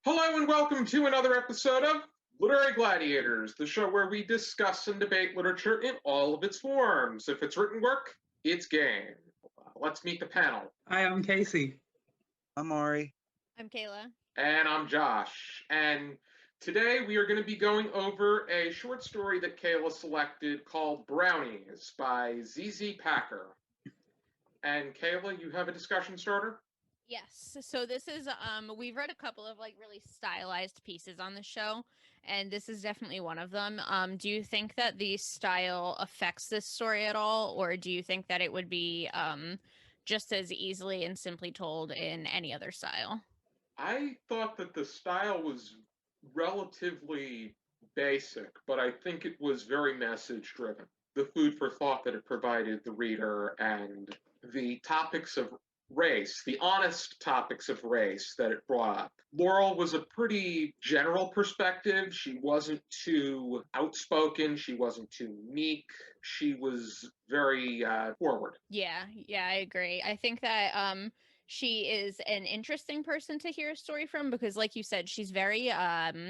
Hello and welcome to another episode of Literary Gladiators, the show where we discuss and debate literature in all of its forms. If it's written work, it's game. Let's meet the panel. Hi, I'm Casey. I'm Ari. I'm Kaila. And I'm Josh. And today we are going to be going over a short story that Kaila selected called Brownies by ZZ Packer. And Kaila, you have a discussion starter? Yes. So this is we've read a couple of really stylized pieces on the show, and this is definitely one of them. Do you think that the style affects this story at all, or do you think that it would be just as easily and simply told in any other style? I thought that the style was relatively basic, but I think it was very message driven. The food for thought that it provided the reader and the topics of race, the honest topics of race that it brought up. Laurel was a pretty general perspective. She wasn't too outspoken. She wasn't too meek. She was very forward. Yeah, I agree. I think that she is an interesting person to hear a story from because, like you said, she's very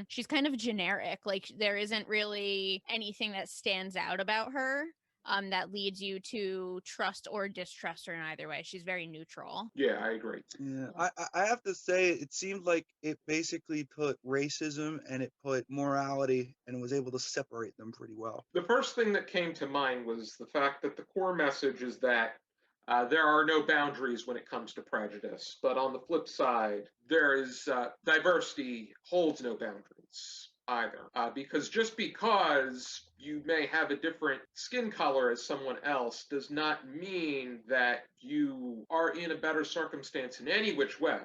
she's kind of generic. Like, there isn't really anything that stands out about her that leads you to trust or distrust her in either way. She's very neutral. Yeah, I agree. Yeah, I have to say, it seemed like it basically put racism and it put morality and it was able to separate them pretty well. The first thing that came to mind was the fact that the core message is that there are no boundaries when it comes to prejudice. But on the flip side, there is diversity holds no boundaries either. Because just because you may have a different skin color as someone else does not mean that you are in a better circumstance in any which way.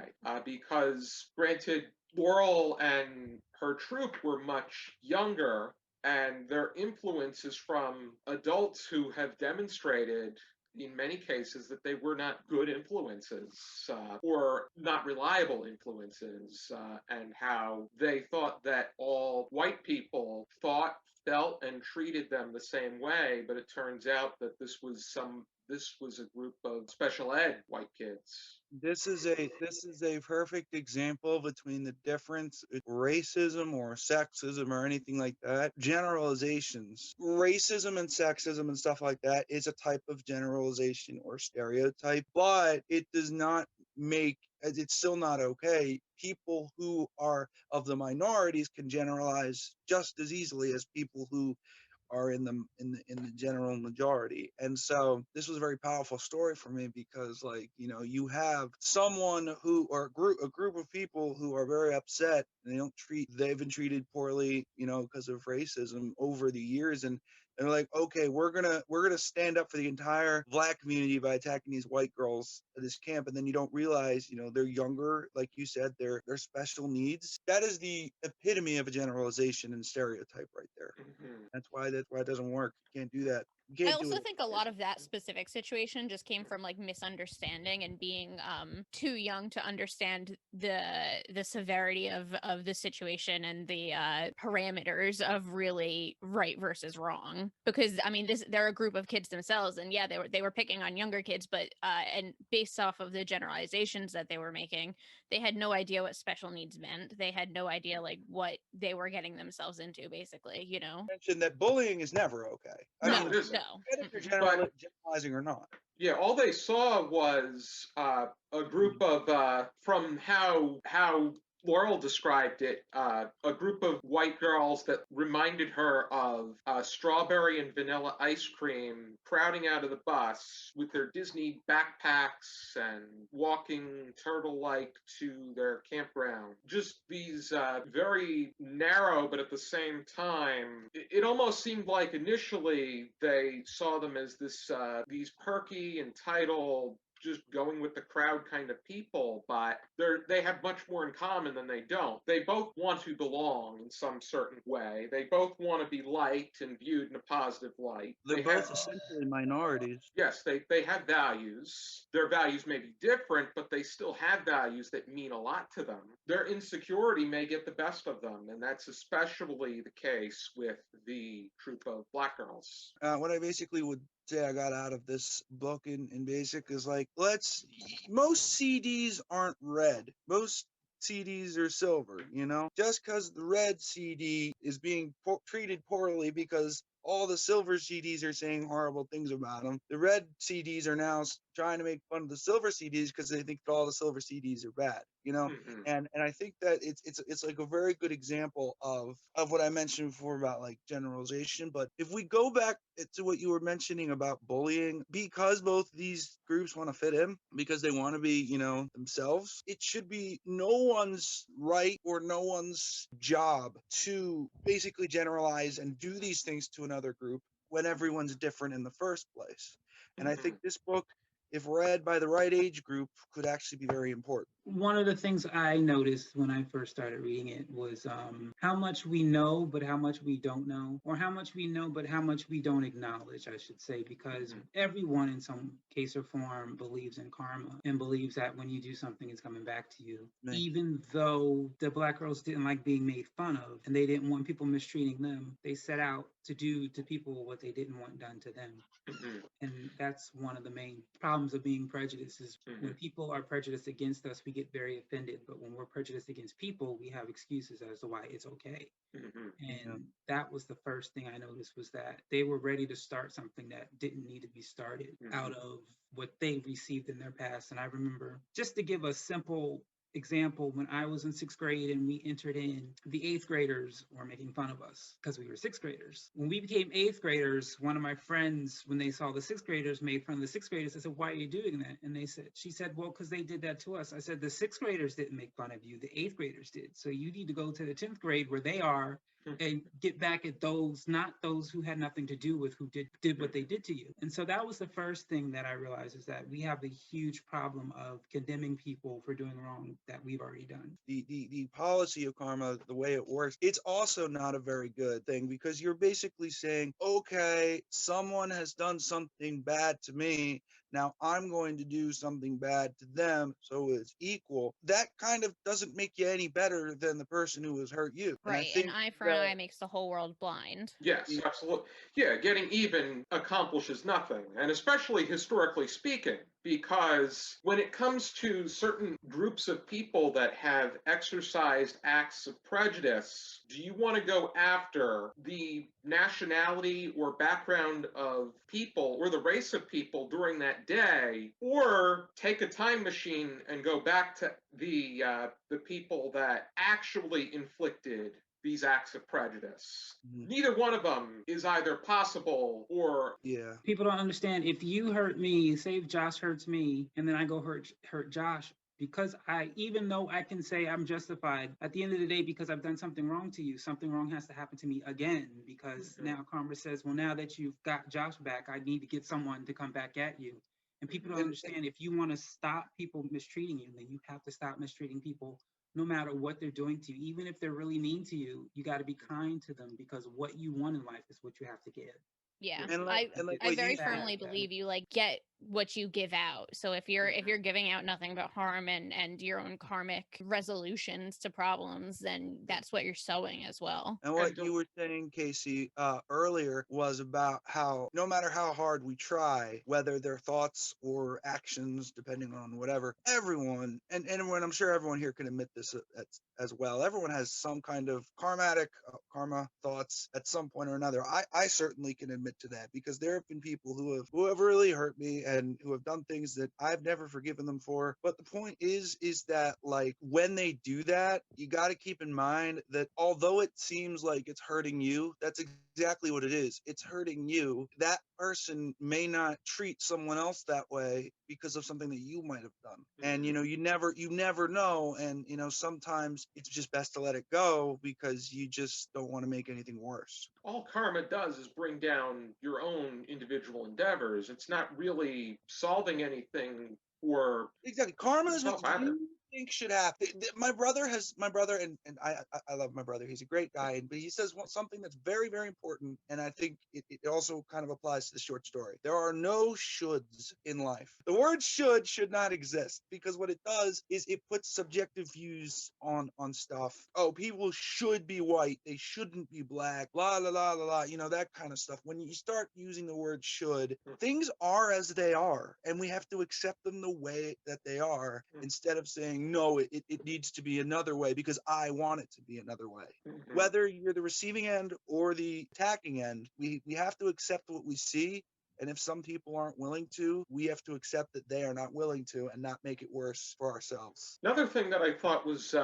Because granted, Laurel and her troupe were much younger, and their influence is from adults who have demonstrated in many cases that they were not good influences or not reliable influences, and how they thought that all white people thought, felt, and treated them the same way. But it turns out that this was a group of special ed white kids. This is a perfect example between the difference in racism or sexism or anything like that. Generalizations. Racism and sexism and stuff like that is a type of generalization or stereotype, but it does not make, it's still not okay. People who are of the minorities can generalize just as easily as people who are in the general majority. And so this was a very powerful story for me because, like, you have someone who, or a group of people who are very upset and they've been treated poorly, because of racism over the years, and they're like, okay, we're gonna stand up for the entire black community by attacking these white girls at this camp. And then you don't realize, they're younger, like you said, they're special needs. That is the epitome of a generalization and stereotype right there. Mm-hmm. That's why it doesn't work. You can't do that. I also think a lot of that specific situation just came from misunderstanding and being too young to understand the severity of the situation and the parameters of really right versus wrong. Because I mean, they're a group of kids themselves, and yeah, they were picking on younger kids, but and based off of the generalizations that they were making, they had no idea what special needs meant. They had no idea what they were getting themselves into, basically. Mention that bullying is never okay. No, it isn't. No. If you're generalizing or not. Yeah, all they saw was a group of, from how Laurel described it, a group of white girls that reminded her of strawberry and vanilla ice cream crowding out of the bus with their Disney backpacks and walking turtle-like to their campground. Just these very narrow, but at the same time, it almost seemed like initially they saw them as these perky, entitled, just going with the crowd kind of people, but they have much more in common than they don't. They both want to belong in some certain way. They both want to be liked and viewed in a positive light. They're both essentially minorities. Yes, they have values. Their values may be different, but they still have values that mean a lot to them. Their insecurity may get the best of them, and that's especially the case with the troop of black girls. What I basically would say I got out of this book in basic is, like, most CDs aren't read. Most CDs are silver, you know? Just because the red CD is being treated poorly because all the silver CDs are saying horrible things about them, the red CDs are now trying to make fun of the silver CDs because they think that all the silver CDs are bad, you know? Mhm. And I think that it's like a very good example of what I mentioned before about like generalization. But if we go back to what you were mentioning about bullying, because both these groups want to fit in, because they want to be, you know, themselves, it should be no one's right or no one's job to basically generalize and do these things to another group when everyone's different in the first place. And I think Mhm. this book, if read by the right age group, could actually be very important. One of the things I noticed when I first started reading it was how much we know, but how much we don't know, or how much we know, but how much we don't acknowledge, I should say, because everyone in some case or form believes in karma and believes that when you do something, it's coming back to you. Right. Even though the Black girls didn't like being made fun of and they didn't want people mistreating them, they set out to do to people what they didn't want done to them. Mhm. And that's one of the main problems of being prejudiced is when Mhm. people are prejudiced against us, we get very offended. But when we're prejudiced against people, we have excuses as to why it's okay. Mhm. And that was the first thing I noticed was that they were ready to start something that didn't need to be started out of what they received in their past. And I remember, just to give a simple example, when I was in sixth grade and we entered in, the eighth graders were making fun of us because we were sixth graders. When we became eighth graders, one of my friends, when they saw the sixth graders, made fun of the sixth graders. I said, "Why are you doing that?" And she said, "Well, because they did that to us." I said, "The sixth graders didn't make fun of you. The eighth graders did. So you need to go to the 10th grade where they are and get back at those, not those who had nothing to do with who did what they did to you." And so that was the first thing that I realized is that we have a huge problem of condemning people for doing wrong that we've already done. The policy of karma, the way it works, it's also not a very good thing because you're basically saying, okay, someone has done something bad to me. Now I'm going to do something bad to them, so it's equal. That kind of doesn't make you any better than the person who has hurt you. And I Right. An think eye for an that eye makes the whole world blind. Yes, absolutely. Yeah, getting even accomplishes nothing, and especially historically speaking, because when it comes to certain groups of people that have exercised acts of prejudice, do you want to go after the nationality or background of people or the race of people during that day, or take a time machine and go back to the people that actually inflicted these acts of prejudice? Neither one of them is either possible or yeah. People don't understand, if you hurt me, say if Josh hurts me, and then I go hurt Josh, because even though I can say I'm justified, at the end of the day, because I've done something wrong to you, something wrong has to happen to me again, because now karma says, well, now that you've got Josh back, I need to get someone to come back at you. And people don't understand, if you want to stop people mistreating you, then you have to stop mistreating people no matter what they're doing to you. Even if they're really mean to you, you got to be kind to them, because what you want in life is what you have to give. Yeah. And like, and like I what very you firmly believe you like get what you give out. So if you're giving out nothing but harm and your own karmic resolutions to problems, then that's what you're sowing as well. And what you were saying, Casey, earlier was about how no matter how hard we try, whether they're thoughts or actions, depending on whatever, everyone, and everyone, I'm sure everyone here can admit this as well. Everyone has some kind of karma thoughts at some point or another. I certainly can admit to that because there have been people who have really hurt me and who have done things that I've never forgiven them for. But the point is that like when they do that, you got to keep in mind that although it seems like it's hurting you, that's exactly what it is. It's hurting you. That person may not treat someone else that way because of something that you might have done. And you never know. And sometimes it's just best to let it go because you just don't want to make anything worse. All karma does is bring down your own individual endeavors. It's not really solving anything for Exactly. Karma is what yourself either. you think should happen. My brother, and I love my brother. He's a great guy, but he says something that's very, very important, and I think it also kind of applies to the short story. There are no shoulds in life. The word should not exist because what it does is it puts subjective views on stuff. Oh, people should be white. They shouldn't be black. La la la la la. That kind of stuff. When you start using the word should, things are as they are, and we have to accept them the way that they are instead of saying, saying, no, it needs to be another way because I want it to be another way. Mhm. Whether you're the receiving end or the attacking end, we have to accept what we see. And if some people aren't willing to, we have to accept that they are not willing to and not make it worse for ourselves. Another thing that I thought was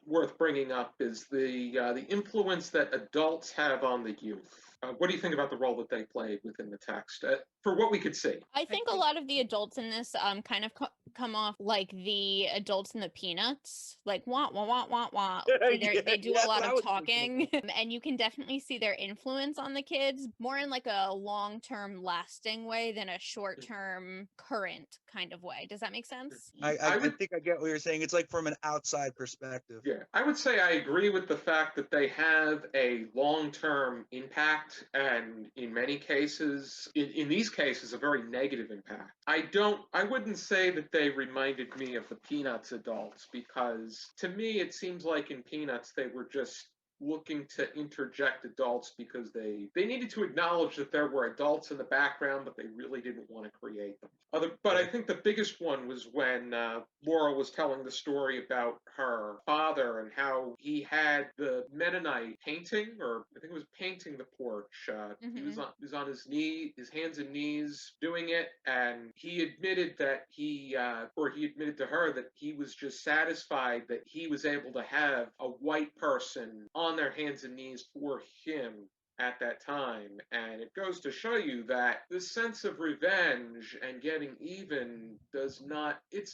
worth bringing up is the influence that adults have on the youth. What do you think about the role that they played within the text, for what we could see? I think a lot of the adults in this kind of come off like the adults in the Peanuts, like wah wah wah wah wah. They do a lot of talking, and you can definitely see their influence on the kids more in like a long-term lasting way than a short-term current kind of way. Does that make sense? I think I get what you're saying. It's like from an outside perspective. Yeah, I would say I agree with the fact that they have a long-term impact, and in many cases, in these cases, a very negative impact. I wouldn't say that they reminded me of the Peanuts adults, because to me, it seems like in Peanuts, they were just looking to interject adults because they needed to acknowledge that there were adults in the background, but they really didn't want to create them. But I think the biggest one was when Laura was telling the story about her father and how he had the Mennonite painting, or I think it was painting the porch. He was on his hands and knees doing it, and he admitted that he admitted to her that he was just satisfied that he was able to have a white person on their hands and knees for him at that time. And it goes to show you that this sense of revenge and getting even it's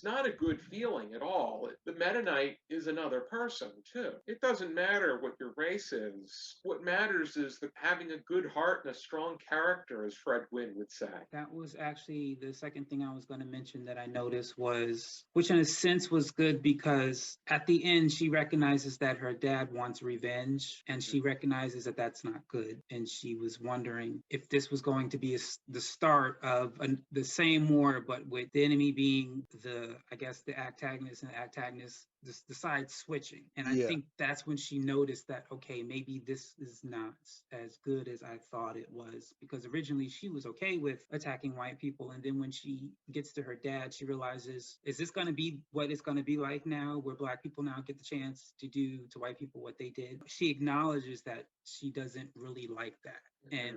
not a good feeling at all. The Mennonite is another person too. It doesn't matter what your race is. What matters is having a good heart and a strong character, as Fred Gwynne would say. That was actually the second thing I was going to mention that I noticed was, which in a sense was good, because at the end she recognizes that her dad wants revenge, and she recognizes that that's not good. And she was wondering if this was going to be the start of the same war, but with the enemy being the antagonist, and the antagonist the side switching. And I think that's when she noticed that, okay, maybe this is not as good as I thought it was, because originally she was okay with attacking white people, and then when she gets to her dad, she realizes, is this going to be what it's going to be like now, where Black people now get the chance to do to white people what they did? She acknowledges that she doesn't really like that.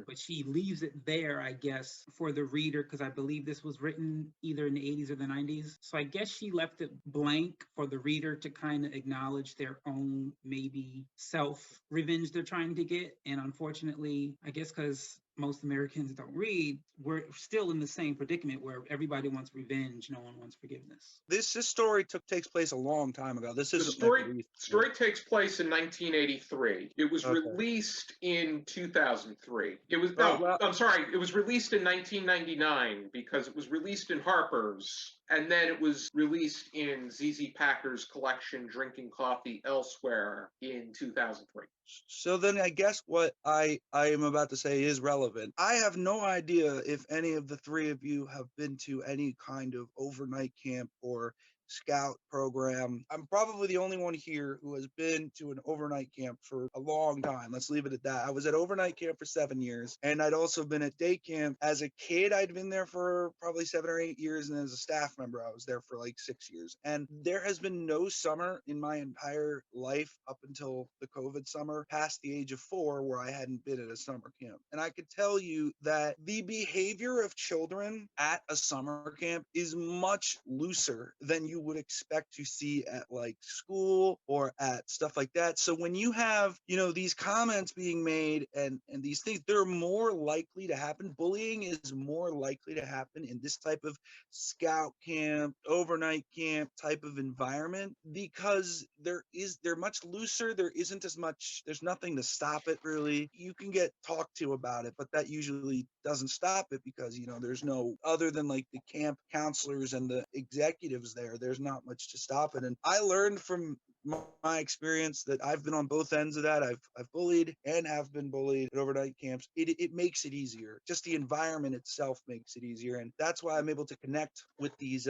But she leaves it there, I guess, for the reader, because I believe this was written either in the 80s or the 90s. So I guess she left it blank for the reader to kind of acknowledge their own maybe self-revenge they're trying to get. And unfortunately, I guess because most Americans don't read, we're still in the same predicament where everybody wants revenge, no one wants forgiveness. This story takes place a long time ago. The story takes place in 1983. It was released in 2003. It was it was released in 1999 because it was released in Harper's, and then it was released in ZZ Packer's collection Drinking Coffee Elsewhere in 2003. So then I guess what I am about to say is relevant. I have no idea if any of the three of you have been to any kind of overnight camp or scout program. I'm probably the only one here who has been to an overnight camp for a long time. Let's leave it at that. I was at overnight camp for 7 years, and I'd also been at day camp. As a kid, I'd been there for probably 7 or 8 years, and as a staff member, I was there for like 6 years. And there has been no summer in my entire life up until the COVID summer, past the age of 4, where I hadn't been at a summer camp. And I could tell you that the behavior of children at a summer camp is much looser than you would expect to see at like school or at stuff like that. So when you have, these comments being made and these things, they're more likely to happen. Bullying is more likely to happen in this type of scout camp, overnight camp type of environment, because they're much looser. There isn't as much, there's nothing to stop it really. You can get talked to about it, but that usually doesn't stop it because, there's no, other than like the camp counselors and the executives there's not much to stop it. And I learned from my experience that I've been on both ends of that. I've bullied and have been bullied at overnight camps. It makes it easier. Just the environment itself makes it easier. And that's why I'm able to connect with these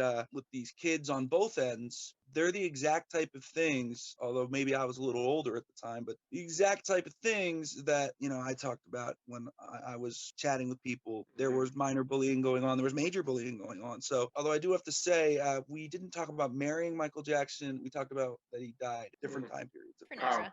kids on both ends, they're the exact type of things, although maybe I was a little older at the time, but the exact type of things that, I talked about when I was chatting with people. There was minor bullying going on. There was major bullying going on. So, although I do have to say, we didn't talk about marrying Michael Jackson. We talked about that he died at different time periods. For Oh, Nora.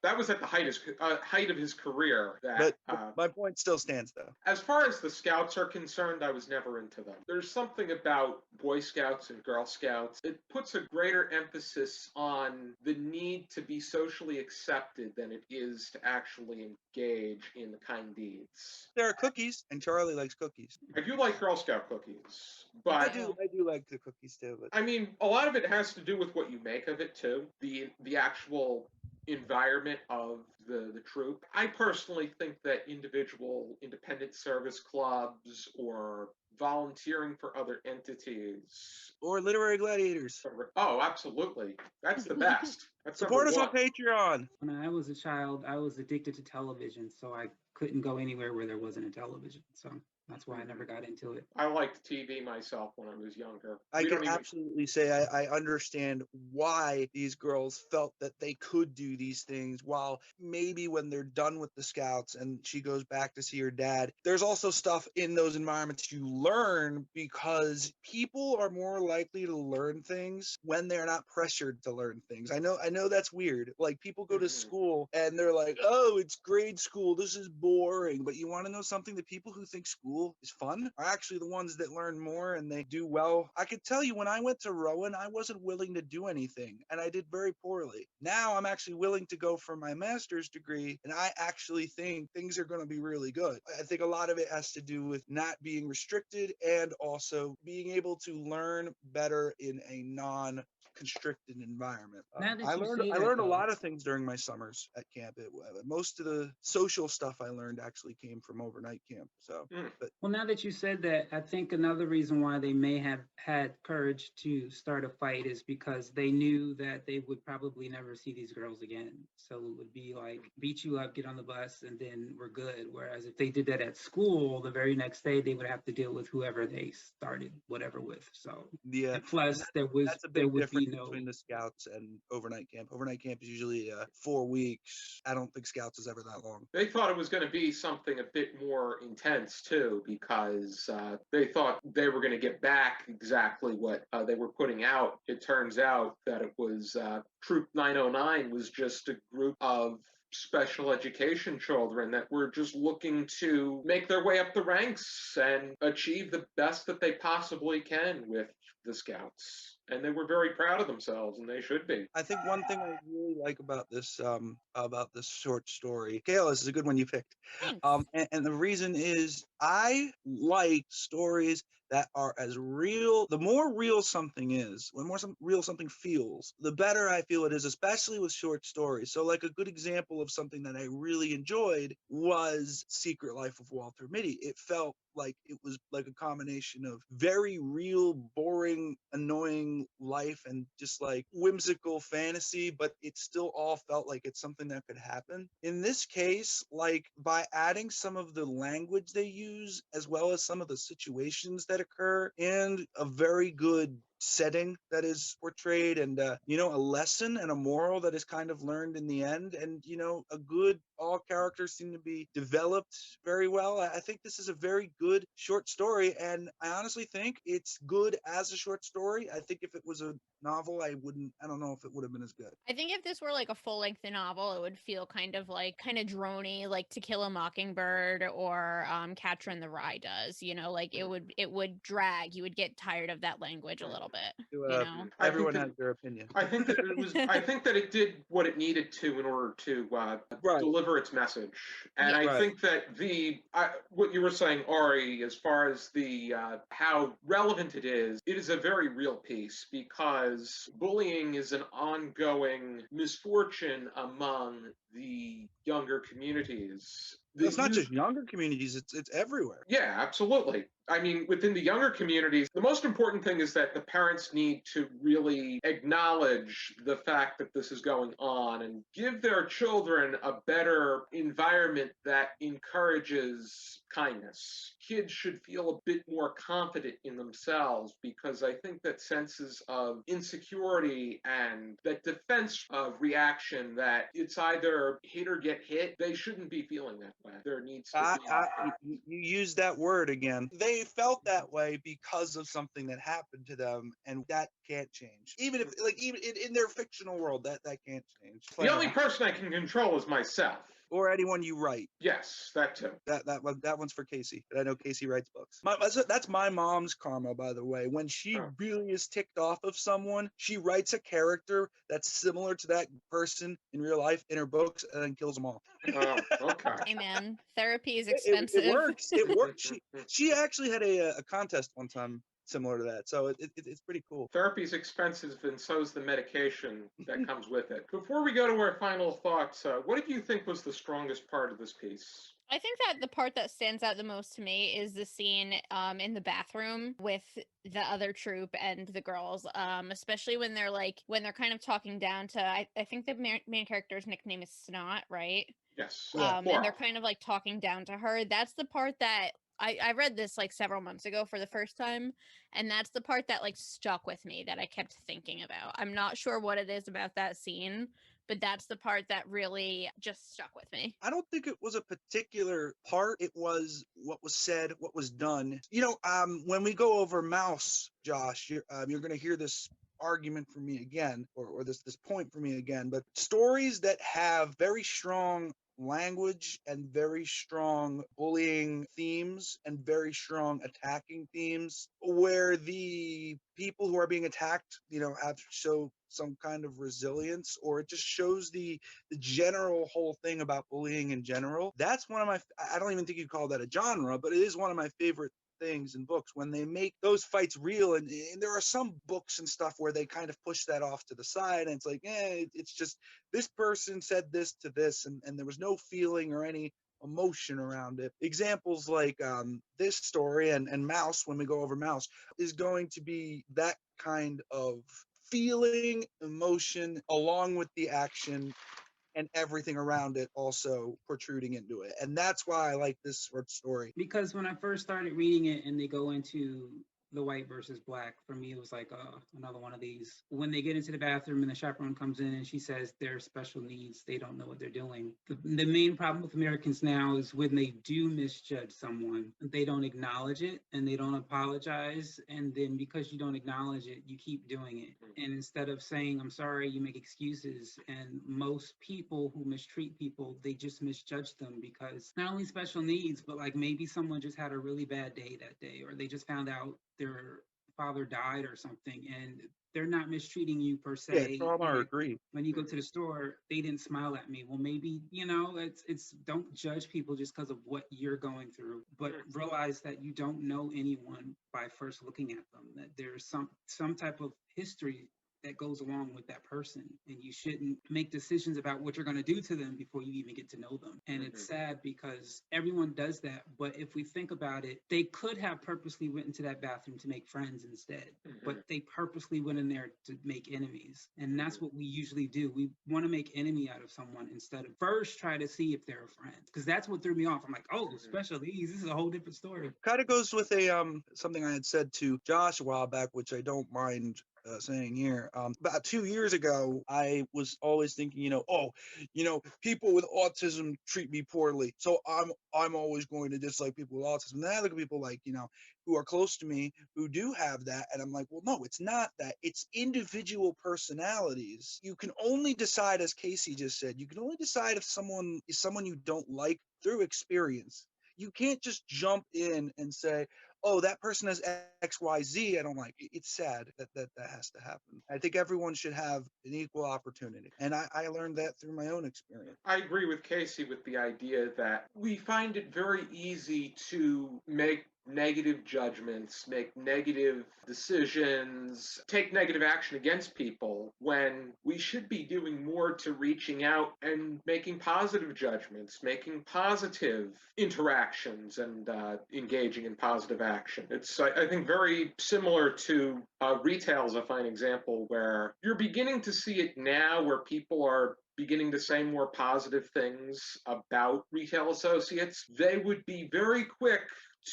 that was at the height of his career. But my point still stands, though. As far as the Scouts are concerned, I was never into them. There's something about Boy Scouts and Girl Scouts. It puts a greater emphasis on the need to be socially accepted than it is to actually engage in the kind deeds. There are cookies, and Charlie likes cookies. I do like Girl Scout cookies, but I do like the cookies too. But I mean, a lot of it has to do with what you make of it too. The actual environment of the troop. I personally think that individual independent service clubs or volunteering for other entities. Or literary gladiators. Oh, absolutely. That's the best. That's Support us number on one. Patreon. When I was a child, I was addicted to television, so I couldn't go anywhere where there wasn't a television. So that's why I never got into it. I liked TV myself when I was younger. I can absolutely say I understand why these girls felt that they could do these things, while maybe when they're done with the Scouts and she goes back to see her dad, there's also stuff in those environments you learn, because people are more likely to learn things when they're not pressured to learn things. I know that's weird. Like, people go to school and they're like, oh, it's grade school, this is boring. But you want to know something? The people who think school is fun are actually the ones that learn more and they do well. I could tell you, when I went to Rowan, I wasn't willing to do anything and I did very poorly. Now I'm actually willing to go for my master's degree, and I actually think things are going to be really good. I think a lot of it has to do with not being restricted and also being able to learn better in a non-constricted environment. I learned a lot of things during my summers at camp. Most of the social stuff I learned actually came from overnight camp. So, Well, now that you said that, I think another reason why they may have had courage to start a fight is because they knew that they would probably never see these girls again. So it would be like, beat you up, get on the bus, and then we're good. Whereas if they did that at school, the very next day they would have to deal with whoever they started whatever with. So yeah. and plus that's there a big would difference be no between the Scouts and overnight camp. Overnight camp is usually 4 weeks. I don't think Scouts is ever that long. They thought it was going to be something a bit more intense too, because they thought they were going to get back exactly what they were putting out. It turns out that it was Troop 909 was just a group of special education children that were just looking to make their way up the ranks and achieve the best that they possibly can with the Scouts. And they were very proud of themselves, and they should be. I think one thing I really like about this short story, Kaila, this is a good one you picked. Thanks. And the reason is I like stories that are as real. The more real something is, the more real something feels, the better I feel it is, especially with short stories. So, like, a good example of something that I really enjoyed was Secret Life of Walter Mitty. It felt like it was like a combination of very real, boring, annoying life and just like whimsical fantasy, but it still all felt like it's something that could happen. In this case, like, by adding some of the language they use, as well as some of the situations that occur, and a very good setting that is portrayed, and a lesson and a moral that is kind of learned in the end, and all characters seem to be developed very well. I think this is a very good short story, and I honestly think it's good as a short story. I think if it was a novel, I don't know if it would have been as good. I think if this were like a full-length novel, it would feel kind of drony, like To Kill a Mockingbird or Catcher in the Rye does. It would drag. You would get tired of that language a little bit. Everyone has their opinion. I think that it was. I think that it did what it needed to in order to deliver its message. And I think that what you were saying, Ari, as far as the how relevant it is a very real piece, because bullying is an ongoing misfortune among the younger communities. It's not just younger communities, it's everywhere. Yeah, absolutely. I mean, within the younger communities, the most important thing is that the parents need to really acknowledge the fact that this is going on and give their children a better environment that encourages kindness. Kids should feel a bit more confident in themselves, because I think that senses of insecurity and that defense reaction that it's either hit or get hit, they shouldn't be feeling that way. There needs to be... You use that word again. They felt that way because of something that happened to them, and that can't change. Even if, like, even in their fictional world, that can't change. The only person I can control is myself. Or anyone you write. Yes, that too. That one's for Casey. I know Casey writes books. That's my mom's karma, by the way. When she really is ticked off of someone, she writes a character that's similar to that person in real life in her books, and then kills them all. Oh, okay. Hey man, therapy is expensive. It works. It works. She actually had a contest one time similar to that, so it's pretty cool. Therapy is expensive, and so is the medication that comes with it. Before we go to our final thoughts, what do you think was the strongest part of this piece? I think that the part that stands out the most to me is the scene in the bathroom with the other troop and the girls, especially when they're kind of talking down to, I think the main character's nickname is Snot, right? Yes. And they're kind of like talking down to her. That's the part that I read this like several months ago for the first time, and that's the part that like stuck with me, that I kept thinking about. I'm not sure what it is about that scene, but that's the part that really just stuck with me. I don't think it was a particular part. It was what was said, what was done. When we go over Mouse, Josh, you're going to hear this argument from me again, or this point from me again, but stories that have very strong language and very strong bullying themes and very strong attacking themes, where the people who are being attacked, have to show some kind of resilience, or it just shows the general whole thing about bullying in general. That's one of my, I don't even think you'd call that a genre, but it is one of my favorite things in books, when they make those fights real. And there are some books and stuff where they kind of push that off to the side, and it's like, it's just this person said this to this, and there was no feeling or any emotion around it. Examples like this story and Mouse, when we go over Mouse, is going to be that kind of feeling, emotion, along with the action and everything around it also protruding into it. And that's why I like this short story. Because when I first started reading it and they go into the white versus black, for me, it was like another one of these. When they get into the bathroom and the chaperone comes in and she says they're special needs, they don't know what they're doing. The main problem with Americans now is when they do misjudge someone, they don't acknowledge it and they don't apologize. And then because you don't acknowledge it, you keep doing it. And instead of saying, I'm sorry, you make excuses. And most people who mistreat people, they just misjudge them because not only special needs, but like maybe someone just had a really bad day that day, or they just found out their father died or something, and they're not mistreating you per se. Yeah, trauma or grief. When you go to the store, they didn't smile at me. Well, maybe, it's don't judge people just because of what you're going through, but realize that you don't know anyone by first looking at them, that there's some type of history that goes along with that person, and you shouldn't make decisions about what you're going to do to them before you even get to know them. And it's sad because everyone does that, but if we think about it, they could have purposely went into that bathroom to make friends instead, but they purposely went in there to make enemies. And that's what we usually do. We want to make enemy out of someone instead of first try to see if they're a friend, because that's what threw me off. I'm like, special needs, this is a whole different story. Kind of goes with something I had said to Josh a while back, which I don't mind saying here. About 2 years ago, I was always thinking, people with autism treat me poorly, so I'm always going to dislike people with autism. And then I look at people like, who are close to me who do have that, and I'm like, well, no, it's not that. It's individual personalities. You can only decide, as Casey just said, you can only decide if someone is someone you don't like through experience. You can't just jump in and say, oh, that person has X, Y, Z, I don't like it. It's sad that has to happen. I think everyone should have an equal opportunity. And I learned that through my own experience. I agree with Casey with the idea that we find it very easy to make negative judgments, make negative decisions, take negative action against people, when we should be doing more to reaching out and making positive judgments, making positive interactions, and engaging in positive action. It's, I think, very similar to retail as a fine example, where you're beginning to see it now, where people are beginning to say more positive things about retail associates. They would be very quick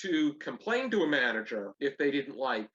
to complain to a manager if they didn't like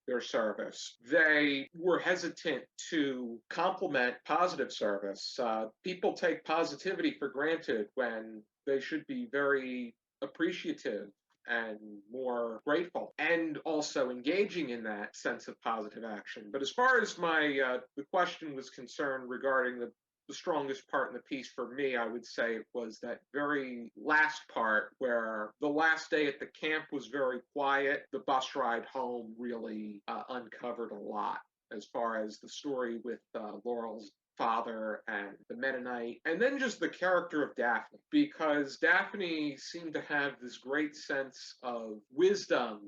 their service. They were hesitant to compliment positive service. People take positivity for granted when they should be very appreciative and more grateful, and also engaging in that sense of positive action. But as far as the question was concerned regarding the strongest part in the piece for me, I would say it was that very last part, where the last day at the camp was very quiet. The bus ride home really uncovered a lot as far as the story with Laurel's father and the Mennonite, and then just the character of Daphne, because Daphne seemed to have this great sense of wisdom,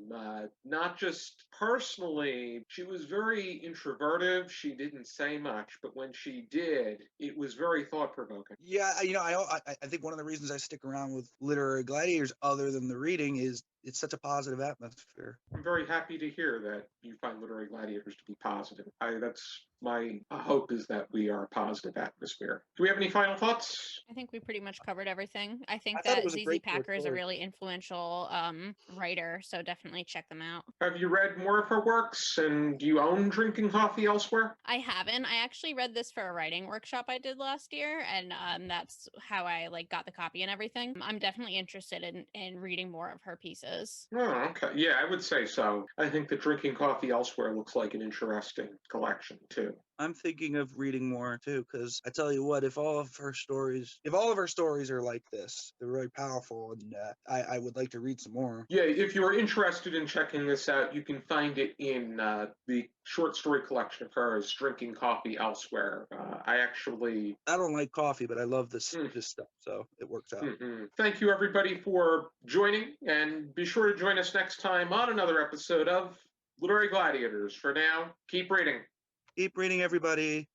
not just personally. She was very introverted. She didn't say much, but when she did, it was very thought-provoking. Yeah, I think one of the reasons I stick around with literary gladiators, other than the reading, is it's such a positive atmosphere. I'm very happy to hear that you find literary gladiators to be positive. That's my hope, is that we are a positive atmosphere. Do we have any final thoughts? I think we pretty much covered everything. I think I thought it that was a ZZ great Packer is a story. really influential writer, so definitely check them out. Have you read more of her works, and do you own Drinking Coffee Elsewhere? I haven't. I actually read this for a writing workshop I did last year, and that's how I got the copy and everything. I'm definitely interested in reading more of her pieces. Oh, okay. Yeah, I would say so. I think that Drinking Coffee Elsewhere looks like an interesting collection, too. I'm thinking of reading more too, because I tell you what, if all of her stories are like this, they're very powerful, and I would like to read some more. Yeah, if you're interested in checking this out, you can find it in the short story collection of hers, Drinking Coffee Elsewhere. I don't like coffee, but I love this stuff, so it works out. Thank you, everybody, for joining, and be sure to join us next time on another episode of Literary Gladiators. For now, keep reading. Keep reading, everybody.